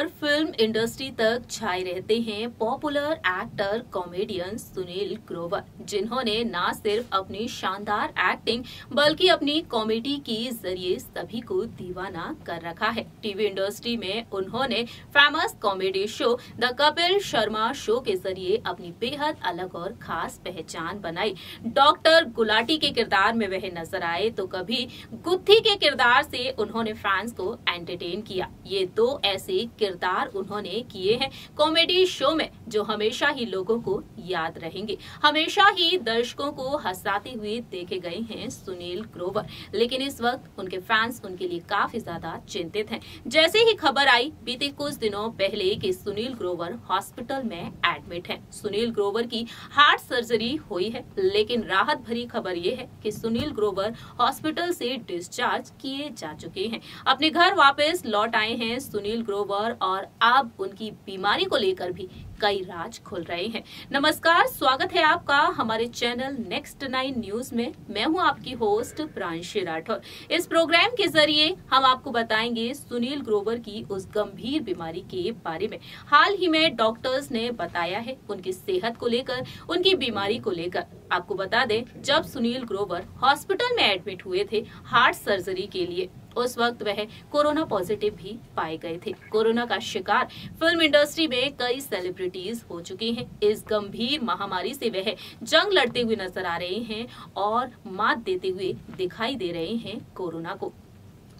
लेकर film industry तक छाए रहते हैं popular actor comedian Sunil Grover, जिन्होंने न सिर्फ अपनी शानदार एक्टिंग बल्कि अपनी कॉमेडी के जरिए सभी को दीवाना कर रखा है। टीवी इंडस्ट्री में उन्होंने famous comedy show the Kapil Sharma show के जरिए अपनी बेहद अलग और खास पहचान बनाई। डॉक्टर गुलाटी के किरदार में वह नजर आए तो कभी गुत्थी के किरदार से उन्होंने फैंस को एंटरटेन किया। ये दो ऐसे किरदार उन्होंने किए हैं कॉमेडी शो में जो हमेशा ही लोगों को याद रहेंगे। हमेशा ही दर्शकों को हंसाते हुए देखे गए हैं सुनील ग्रोवर, लेकिन इस वक्त उनके फैंस उनके लिए काफी ज्यादा चिंतित हैं। जैसे ही खबर आई बीते कुछ दिनों पहले कि सुनील ग्रोवर हॉस्पिटल में एडमिट हैं। सुनील ग्रोवर की हार्ट सर्जरी हुई है, लेकिन राहत भरी खबर ये है कि सुनील ग्रोवर हॉस्पिटल से डिस्चार्ज किए जा चुके हैं। अपने घर वापस लौट आए हैं सुनील ग्रोवर और अब उनकी बीमारी को लेकर भी कई राज खुल रहे हैं। नमस्कार, स्वागत है आपका हमारे चैनल नेक्स्ट 9 न्यूज में। मैं हूं आपकी होस्ट प्रांशी राठौर। इस प्रोग्राम के जरिए हम आपको बताएंगे सुनील ग्रोवर की उस गंभीर बीमारी के बारे में। हाल ही में डॉक्टर्स ने बताया है उनकी सेहत को लेकर, उनकी बीमारी को लेकर। आपको बता दें, जब सुनील ग्रोवर हॉस्पिटल में एडमिट हुए थे हार्ट सर्जरी के लिए, उस वक्त वह कोरोना पॉजिटिव भी पाए गए थे। कोरोना का शिकार फिल्म इंडस्ट्री में कई सेलिब्रिटीज हो चुके हैं। इस गंभीर महामारी से वह जंग लड़ते हुए नजर आ रहे हैं और मात देते हुए दिखाई दे रहे हैं कोरोना को।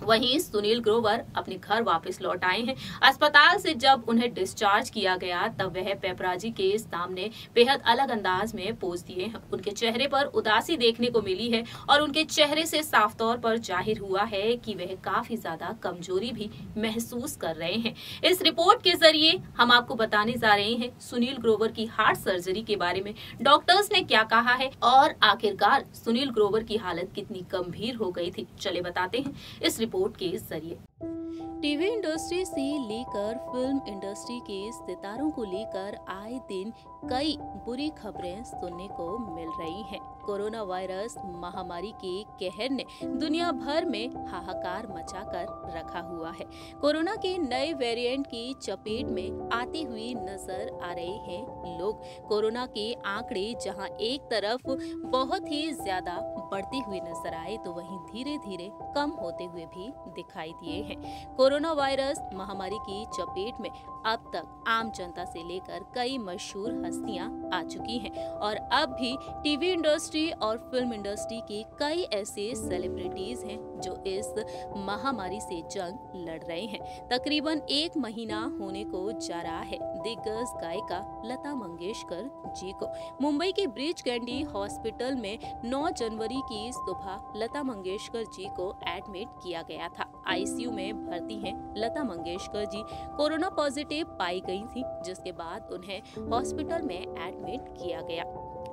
वहीं सुनील ग्रोवर अपने घर वापस लौट आए हैं। अस्पताल से जब उन्हें डिस्चार्ज किया गया तब वह पेपराजी के सामने बेहद अलग अंदाज में पोज दिए हैं। उनके चेहरे पर उदासी देखने को मिली है और उनके चेहरे से साफ तौर पर जाहिर हुआ है कि वह काफी ज्यादा कमजोरी भी महसूस कर रहे हैं। इस रिपोर्ट के जरिए हम आपको बताने जा रहे हैं सुनील ग्रोवर की हार्ट सर्जरी के बारे में डॉक्टर्स ने क्या कहा है और आखिरकार सुनील ग्रोवर की हालत कितनी गंभीर हो गई थी। चले बताते हैं इस रिपोर्ट के जरिए। टीवी इंडस्ट्री से लेकर फिल्म इंडस्ट्री के सितारों को लेकर आए दिन कई बुरी खबरें सुनने को मिल रही हैं। कोरोना वायरस महामारी के कहर ने दुनिया भर में हाहाकार मचाकर रखा हुआ है। कोरोना के नए वेरिएंट की चपेट में आते हुए नजर आ रहे हैं लोग। कोरोना के आंकड़े जहां एक तरफ बहुत ही ज्यादा बढ़ते हुए नजर आए तो वहीं धीरे धीरे कम होते हुए भी दिखाई दिए हैं। कोरोना वायरस महामारी की चपेट में अब तक आम जनता से लेकर कई मशहूर हस्तियां आ चुकी हैं और अब भी टीवी इंडस्ट्री और फिल्म इंडस्ट्री के कई ऐसे सेलिब्रिटीज हैं जो इस महामारी से जंग लड़ रहे हैं। तकरीबन 1 महीना होने को जा रहा है दिग्गज गायिका लता मंगेशकर जी को मुंबई के ब्रीच कैंडी हॉस्पिटल में 9 जनवरी की सुबह लता मंगेशकर जी को एडमिट किया गया था। आईसीयू में भर्ती हैं लता मंगेशकर जी कोरोना पॉजिटिव पाई गई थी, जिसके बाद उन्हें हॉस्पिटल में एडमिट किया गया।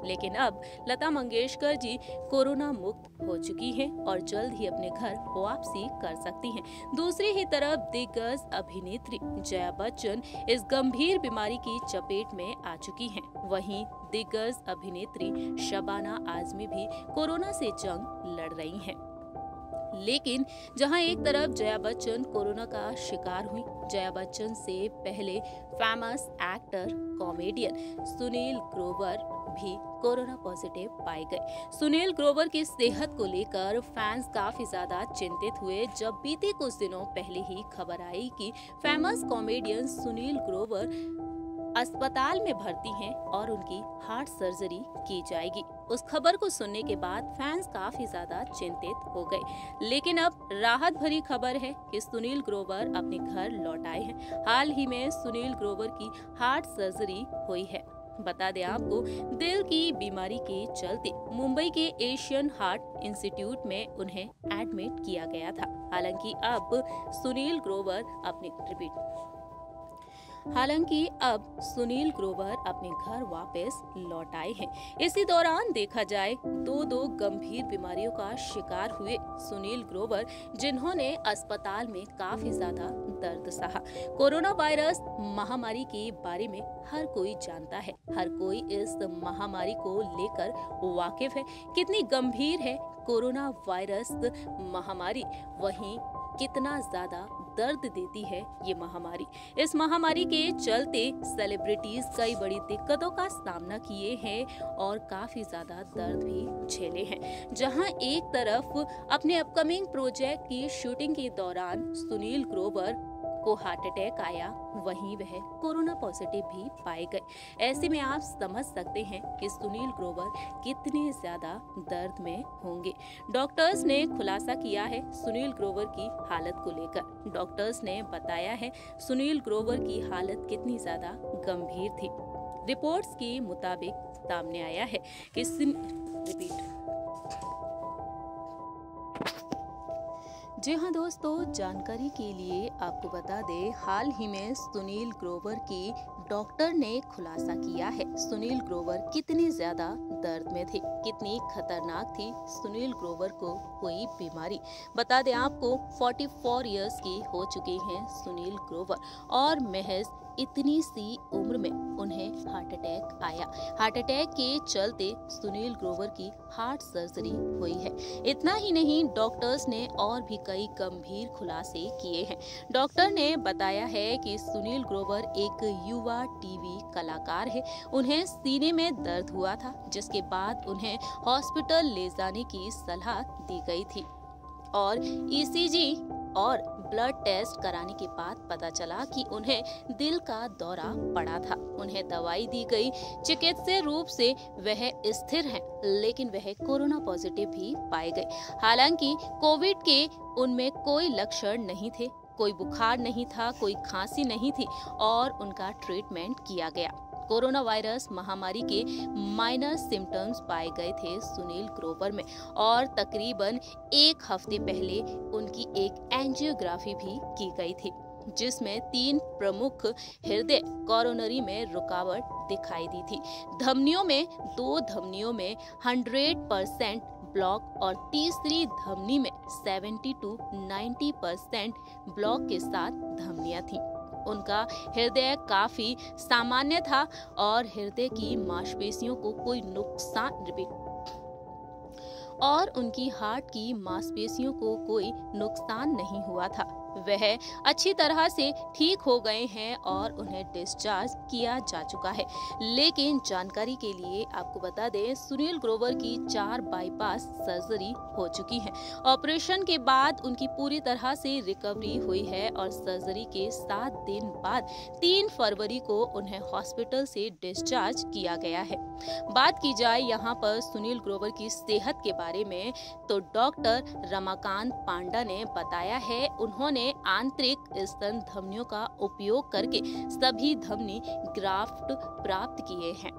लेकिन अब लता मंगेशकर जी कोरोना मुक्त हो चुकी हैं और जल्द ही अपने घर वापसी कर सकती हैं। दूसरी ही तरफ दिग्गज अभिनेत्री जया बच्चन इस गंभीर बीमारी की चपेट में आ चुकी हैं। वहीं दिग्गज अभिनेत्री शबाना आजमी भी कोरोना से जंग लड़ रही हैं। लेकिन जहां एक तरफ जया बच्चन कोरोना का शिकार हुई, जया बच्चन से पहले famous actor comedian Sunil Grover भी कोरोना पॉजिटिव पाए गए। सुनील ग्रोवर की सेहत को लेकर फैंस काफी ज्यादा चिंतित हुए जब बीते कुछ दिनों पहले ही खबर आई कि फेमस कॉमेडियन सुनील ग्रोवर अस्पताल में भर्ती हैं और उनकी हार्ट सर्जरी की जाएगी। उस खबर को सुनने के बाद फैंस काफी ज्यादा चिंतित हो गए, लेकिन अब राहत भरी खबर है कि सुनील ग्रोवर अपने घर लौट आए हैं। हाल ही में सुनील ग्रोवर की हार्ट सर्जरी हुई है। बता दें आपको, दिल की बीमारी के चलते मुंबई के एशियन हार्ट इंस्टीट्यूट में उन्हें एडमिट किया गया था। हालांकि अब सुनील ग्रोवर अपने घर वापस लौट आए हैं। इसी दौरान देखा जाए दो गंभीर बीमारियों का शिकार हुए सुनील ग्रोवर, जिन्होंने अस्पताल में काफी ज्यादा दर्द सहा। कोरोना वायरस महामारी के बारे में हर कोई जानता है, हर कोई इस महामारी को लेकर वाकिफ है। कितनी गंभीर है कोरोना वायरस महामारी, वहीं कितना ज्यादा दर्द देती है ये महामारी। इस महामारी के चलते सेलिब्रिटीज कई बड़ी दिक्कतों का सामना किए हैं और काफी ज्यादा दर्द भी झेले हैं। जहां एक तरफ अपने अपकमिंग प्रोजेक्ट की शूटिंग के दौरान सुनील ग्रोवर को हार्ट अटैक आया, वहीं वह कोरोना पॉजिटिव भी पाए गए। ऐसे में आप समझ सकते हैं कि सुनील ग्रोवर कितने ज्यादा दर्द में होंगे। डॉक्टर्स ने खुलासा किया है सुनील ग्रोवर की हालत को लेकर। डॉक्टर्स ने बताया है सुनील ग्रोवर की हालत कितनी ज्यादा गंभीर थी। रिपोर्ट्स के मुताबिक सामने आया है कि जी हाँ दोस्तों, जानकारी के लिए आपको बता दें, हाल ही में सुनील ग्रोवर की डॉक्टर ने खुलासा किया है सुनील ग्रोवर कितनी ज्यादा दर्द में थे, कितनी खतरनाक थी सुनील ग्रोवर को कोई बीमारी। बता दें आपको 44 इयर्स की हो चुके हैं सुनील ग्रोवर और महज इतनी सी उम्र में उन्हें हार्ट अटैक आया। हार्ट अटैक के चलते सुनील ग्रोवर की हार्ट सर्जरी हुई है। इतना ही नहीं, डॉक्टर्स ने और भी कई गंभीर खुलासे किए हैं। डॉक्टर ने बताया है कि सुनील ग्रोवर एक युवा टीवी कलाकार है। उन्हें सीने में दर्द हुआ था, जिसके बाद उन्हें हॉस्पिटल ले जाने की सलाह दी गई थी और ईसीजी और ब्लड टेस्ट कराने के बाद पता चला कि उन्हें दिल का दौरा पड़ा था। उन्हें दवाई दी गई। चिकित्सीय रूप से वह स्थिर हैं, लेकिन वह कोरोना पॉजिटिव भी पाए गए। हालांकि कोविड के उनमें कोई लक्षण नहीं थे, कोई बुखार नहीं था, कोई खांसी नहीं थी और उनका ट्रीटमेंट किया गया। कोरोना वायरस महामारी के माइनर सिम्टम्स पाए गए थे सुनील ग्रोवर में और तकरीबन एक हफ्ते पहले उनकी एक एंजियोग्राफी भी की गई थी, जिसमें 3 प्रमुख हृदय कोरोनरी में रुकावट दिखाई दी थी। धमनियों में 2 धमनियों में 100% ब्लॉक और तीसरी धमनी में 70 to 90% ब्लॉक के साथ धमनियां थीं। उनका हृदय काफी सामान्य था और हृदय की मांसपेशियों को कोई उनकी हार्ट की मांसपेशियों को कोई नुकसान नहीं हुआ था। वह अच्छी तरह से ठीक हो गए हैं और उन्हें डिस्चार्ज किया जा चुका है। लेकिन जानकारी के लिए आपको बता दें, सुनील ग्रोवर की 4 बाईपास सर्जरी हो चुकी है। ऑपरेशन के बाद उनकी पूरी तरह से रिकवरी हुई है और सर्जरी के 7 दिन बाद 3 फरवरी को उन्हें हॉस्पिटल से डिस्चार्ज किया गया है। बात की जाए यहाँ पर सुनील ग्रोवर की सेहत के बारे में, तो डॉक्टर रमाकांत पांडा ने बताया है उन्होंने आंतरिक स्तन धमनियों का उपयोग करके सभी धमनी ग्राफ्ट प्राप्त किए हैं।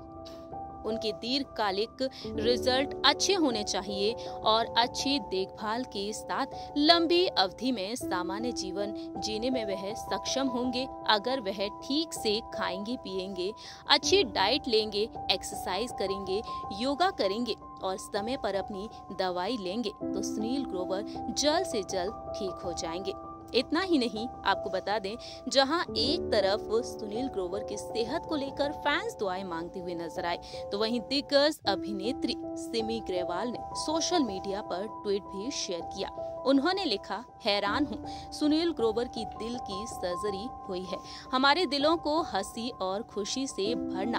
उनके दीर्घकालिक रिजल्ट अच्छे होने चाहिए और अच्छी देखभाल के साथ लंबी अवधि में सामान्य जीवन जीने में वह सक्षम होंगे। अगर वह ठीक से खाएंगे, पिएंगे, अच्छी डाइट लेंगे, एक्सरसाइज करेंगे, योगा करेंगे और समय पर अपनी दवाई लेंगे तो सुनील ग्रोवर जल्द से जल्द ठीक हो जाएंगे। इतना ही नहीं, आपको बता दें, जहां एक तरफ सुनील ग्रोवर की सेहत को लेकर फैंस दुआएं मांगते हुए नजर आए, तो वहीं दिग्गज अभिनेत्री सिमी ग्रेवाल ने सोशल मीडिया पर ट्वीट भी शेयर किया। उन्होंने लिखा, हैरान हूँ, सुनील ग्रोवर की दिल की सर्जरी हुई है। हमारे दिलों को हंसी और खुशी से भरना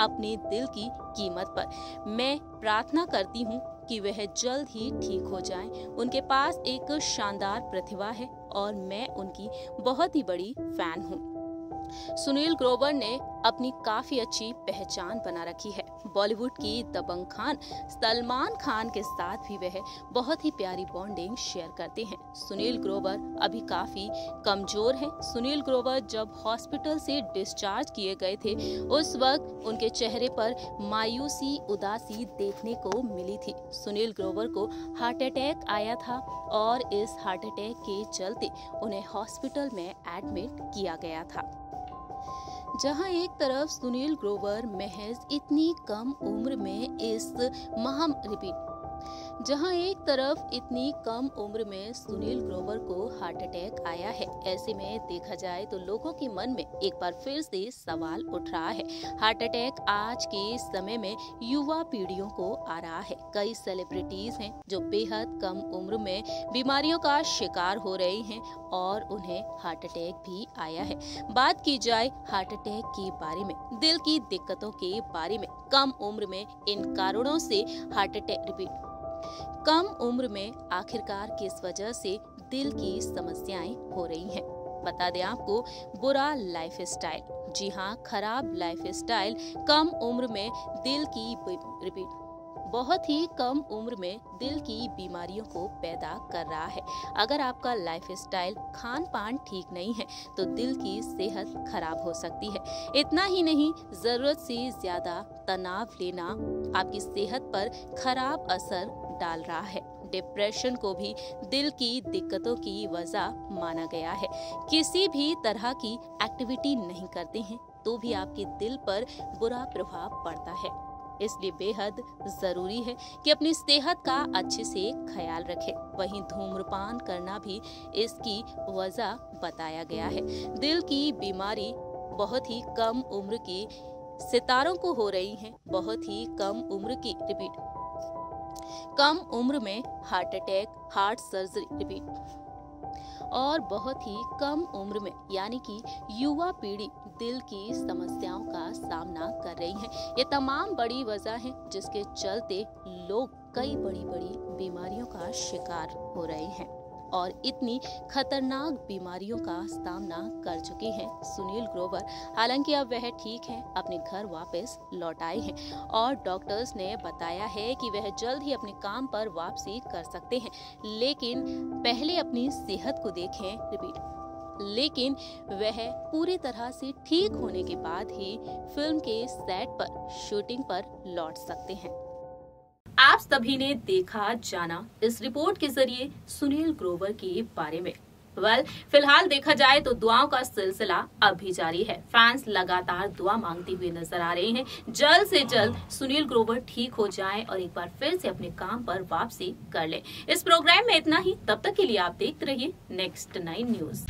अपने दिल की कीमत पर। मैं प्रार्थना करती हूँ कि वह जल्द ही ठीक हो जाएं। उनके पास एक शानदार प्रतिभा है और मैं उनकी बहुत ही बड़ी फैन हूँ। सुनील ग्रोवर ने अपनी काफी अच्छी पहचान बना रखी है। बॉलीवुड की दबंग खान सलमान खान के साथ भी वह बहुत ही प्यारी बॉन्डिंग शेयर करते हैं। सुनील ग्रोवर अभी काफी कमजोर हैं। सुनील ग्रोवर जब हॉस्पिटल से डिस्चार्ज किए गए थे, उस वक्त उनके चेहरे पर मायूसी, उदासी देखने को मिली थी। सुनील ग्रोवर को हार्ट अटैक आया था और इस हार्ट अटैक के चलते उन्हें हॉस्पिटल में एडमिट किया गया था। जहां एक तरफ सुनील ग्रोवर महज इतनी कम उम्र में इस जहां एक तरफ इतनी कम उम्र में सुनील ग्रोवर को हार्ट अटैक आया है, ऐसे में देखा जाए तो लोगों के मन में एक बार फिर से सवाल उठ रहा है। हार्ट अटैक आज के समय में युवा पीढ़ियों को आ रहा है। कई सेलिब्रिटीज हैं जो बेहद कम उम्र में बीमारियों का शिकार हो रहे हैं और उन्हें हार्ट अटैक भी आया है। बात की जाए हार्ट अटैक के बारे में, दिल की दिक्कतों के बारे में, कम उम्र में इन कारणों से हार्ट अटैक कम उम्र में आखिरकार किस वजह से दिल की समस्याएं हो रही हैं। बता दें आपको, बुरा लाइफस्टाइल, जी हाँ, खराब लाइफस्टाइल कम उम्र में दिल की बहुत ही कम उम्र में दिल की बीमारियों को पैदा कर रहा है। अगर आपका लाइफस्टाइल, खान पान ठीक नहीं है तो दिल की सेहत खराब हो सकती है। इतना ही नहीं, जरूरत से ज्यादा तनाव लेना आपकी सेहत पर खराब असर डाल रहा है। डिप्रेशन को भी दिल की दिक्कतों की वजह माना गया है। किसी भी तरह की एक्टिविटी नहीं करते हैं तो भी आपके दिल पर बुरा प्रभाव पड़ता है। इसलिए बेहद जरूरी है कि अपनी सेहत का अच्छे से ख्याल रखें। वहीं धूम्रपान करना भी इसकी वजह बताया गया है। दिल की बीमारी बहुत ही कम उम्र के सितारों को हो रही है। बहुत ही कम उम्र की कम उम्र में हार्ट अटैक, हार्ट सर्जरी और बहुत ही कम उम्र में यानी कि युवा पीढ़ी दिल की समस्याओं का सामना कर रही है। ये तमाम बड़ी वजह है जिसके चलते लोग कई बड़ी बड़ी बीमारियों का शिकार हो रहे हैं और इतनी खतरनाक बीमारियों का सामना कर चुके हैं सुनील ग्रोवर। हालांकि अब वह ठीक हैं, अपने घर वापस लौट आए हैं और डॉक्टर्स ने बताया है कि वह जल्द ही अपने काम पर वापसी कर सकते हैं, लेकिन पहले अपनी सेहत को देखें। लेकिन वह पूरी तरह से ठीक होने के बाद ही फिल्म के सेट पर शूटिंग पर लौट सकते हैं। आप सभी ने देखा जाना इस रिपोर्ट के जरिए सुनील ग्रोवर के बारे में। फिलहाल देखा जाए तो दुआओं का सिलसिला अब भी जारी है। फैंस लगातार दुआ मांगते हुए नजर आ रहे हैं। जल्द से जल्द सुनील ग्रोवर ठीक हो जाएं और एक बार फिर से अपने काम पर वापसी कर लें। इस प्रोग्राम में इतना ही। तब तक के लिए आप देखते रहिए नेक्स्ट 9 न्यूज।